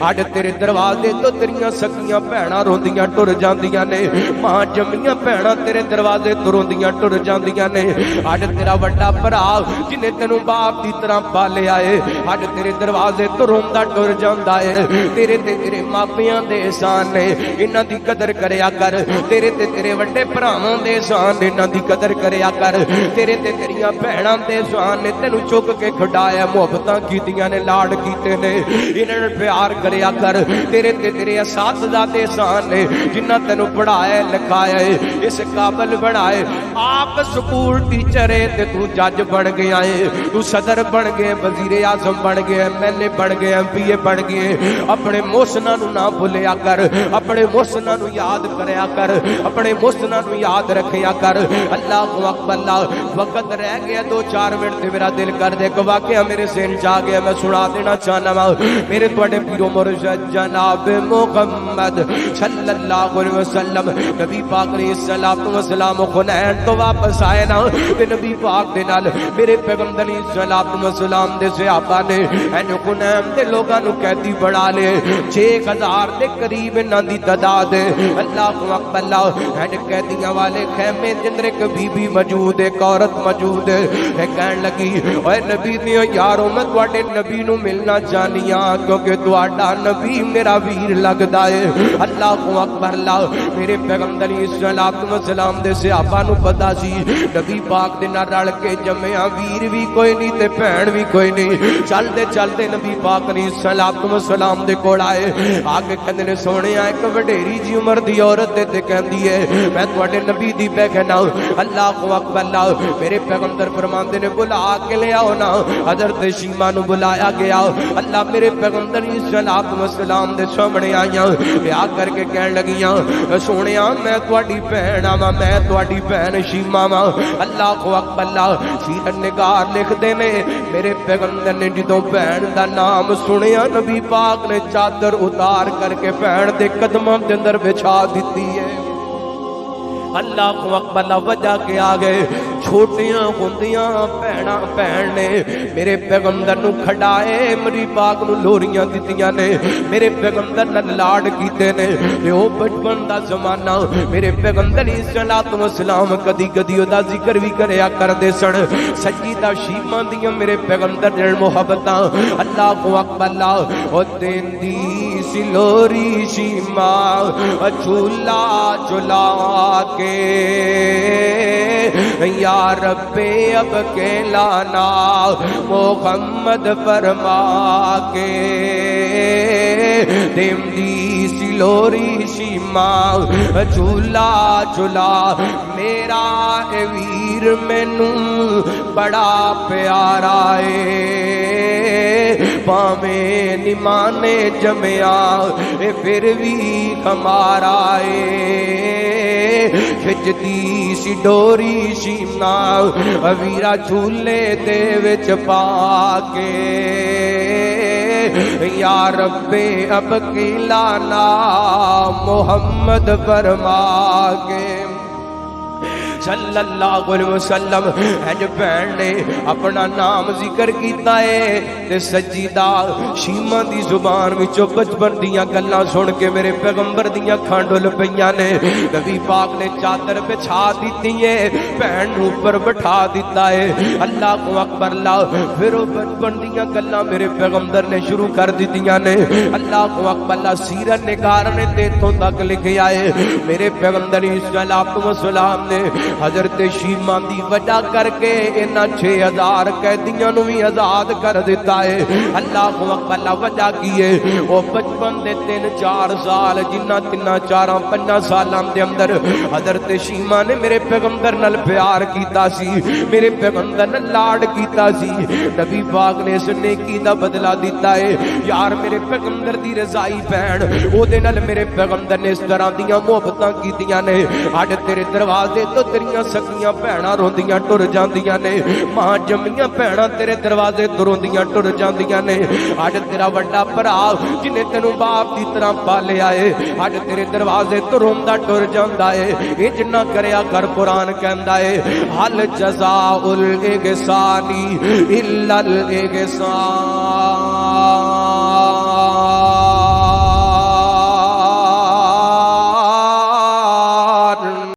अज तेरे दरवाजे तो तेरियां सखियां भैणां रोंदियां टुर जांदियां ने, मां जम्मियां भैणां तेरे दरवाजे तो रोंदियां टुर जांदियां ने। अज तेरा वड्डा भरा जिन्हें तेनू बाप की तरह पालिया है, अज तेरे दरवाजे तो रोंदा टुर जांदा है। तेरे ते तेरे मापियां दे एहसान ने, इन्हां दी कदर करया कर। तेरे ते तेरे वड्डे भरावां दे एहसान ने, इन्हां दी कदर करया कर। तेरे ते तेरियां भैणां दे एहसान ने, तेनू चुक के खड़ाया, मुहब्बतां कीतियां ने, लाड कीते ने, इन्हां नूं प्यार करया कर। तेरे ते तेरे असातिज़ा दे एहसान ने, जिन्हां तेनू पढ़ाया लिखाया है, इस काबिल बनाए। आप स्कूल टीचर है ते तू जज बन गया है, तू सदर बन गए, वजीर आजम बन गए, MLA बन गए, MPA बन गए। अपने मोहसना नूं ना भुलिया कर, अपने मोहसना नूं याद करया कर, अपने मोहसना नूं याद रखया कर। अल्लाह अकबर। वक्त रह गया 2-4 मिनट ते मेरा दिल कर दे, एक वाकया मेरे सिर च आ गया, मैं सुना देना चाहना वा। मेरे तुहाडे पीरो मुर्शिद जनाब मुहम्मद सल्लल्लाहु अलैहि वसल्लम नबी पाक अलैहिस्सलातु वस्सलाम हुनैन तो वापस आए ना, ते नबी पाक दे नाल मेरे पैगंबर अलैहिस्सलातु वस्सलाम दे सहाबा ने एनु हुनैन दे लोगां नूं कैदी बना ले। 6000 दे करीब इन्हां दी तादाद है। अल्लाहु अकबर। एन कैदियां वाले खैमे दे अंदर एक बीबी मौजूद है, एक औरत मौजूद है। कहण लगी, ओए नबी दियो यारो, मैं तुहाडे नबी नूं मिलना चाहनी हां, क्योंकि तुहाडा नबी मेरा वीर लगदा है। अल्लाहु अकबर। मेरे पैगंबर अलैहिस्सलातु वस्सलाम दे सहाबा नूं पता सी नबी पाक दे नाल रल के जम्मिया वीर भी कोई नहीं ते भैण भी कोई नहीं। चलते चलते नबी पाक अलैहिस्सलातु वस्सलाम दे कोल आए, आके कहंदे ने, सोहणिया एक वडेरी जी उम्र दी औरत ते कहंदी है, मैं तुहाडे नबी दी बहन हां। अल्लाहु अकबर। मेरे पैगंबर फरमांदे ने, बुला के ले आओ ना। हजरत शीमा नूं बुलाया गया। अल्लाह मेरे पैगंबर अलैहिस्सलातु वस्सलाम दे सामने आईयां, ब्याह करके कहण लगियां, सोहणिया मैं तुहाडी भैण आं, मैं तुहाडी भैण शीमा वां। अल्लाहु अकबर। सीरत निगार लिखदे ने, मेरे पैगंबर ने जदों भैण दा नाम सुनिया, नबी पाक ने चादर उतार करके भैण दे कदमां दे अंदर बिछा दित्ती है। अल्लाहु अकबर। वजह के आ गए, छोटियां हुंदियां भैण ने मेरे पैगंबर नूं खड़ाए, मेरी पाक नूं लोरियां दित्तियां ने, मेरे पैगंबर नाल लाड कीते ने। ते ओ बचपन दा जमाना मेरे पैगंबर अलैहिस्सलातु वस्सलाम कदी कदी ओदा जिक्र भी करया करदे सन। सज्जीदा शीमा दियां मेरे पैगंबर नाल मुहब्बतां। अल्लाहु अकबर। ओ देंदी सी लोरी शीमा झूला झुला के, या रब्बे अब के लाना मोहम्मद फरमा के। देंदी सी लोरी शीमा झूला झूला, मेरा ए वीर मैनू बड़ा प्यारा है। भावें निमाने जमया फिर भी हमारा है। खिचदी सी डोरी शीमा वीरा झूले दे विच पाके, या रब्बे अब की लाना मोहम्मद फरमा के। सल्लल्लाहु अलैहि वसल्लम। इंज भैन ने अपना नाम जिक्र कीता है ते सजीदा शीमा दी जुबान विचों बचपन दीयां गल्लां सुन के मेरे पैगंबर दीयां खांडुल पईयां ने। नबी पाक ने चादर बिछा दी है, भैन नूं ऊपर बिठा दिता है। अल्लाहु अकबर। फिर वो बचपन दीयां गल्लां मेरे पैगंबर ने शुरू कर दित्तियां ने। अल्लाहु अकबर। सीरत निगार ने ते इत्थों तक लिखिया है मेरे पैगंबर अलैहिस्सलातु वस्सलाम ने हजरत शीमा दी वजह करके इन्हां 6000 कैदियां नूं भी आजाद कर दिता है। अल्लाहु अकबर। वजह की है, वो बचपन दे 3-4 साल जिन्हां 3-4-5 सालां दे अंदर हजरत शीमा ने मेरे पैगंबर नाल प्यार कीता सी, मेरे पैगंबर नाल लाड कीता सी। नबी पाक ने इस नेकी दा बदला दिता है। यार मेरे पैगंबर दी रजाई भैन ओदे नाल मेरे पैगंबर ने इस तरह दियां मुहब्बतां कीतियां ने। अज तेरे दरवाजे तो तेरियां सखियां भैणां रोंदियां टुर जांदियां ने, मां जम्मियां भैणां तेरे दरवाजे तो रोंदियां टुर जांदियां ने। अज तेरा वड्डा भरा जिन्हें तेनू बाप की तरह पालिया है, अज तेरे दरवाजे तो रोंदा टुर जांदा है। ये जिन्ना करया कर, कुरान कहंदा है हल जज़ाउल इहसानी इल्लल इहसान।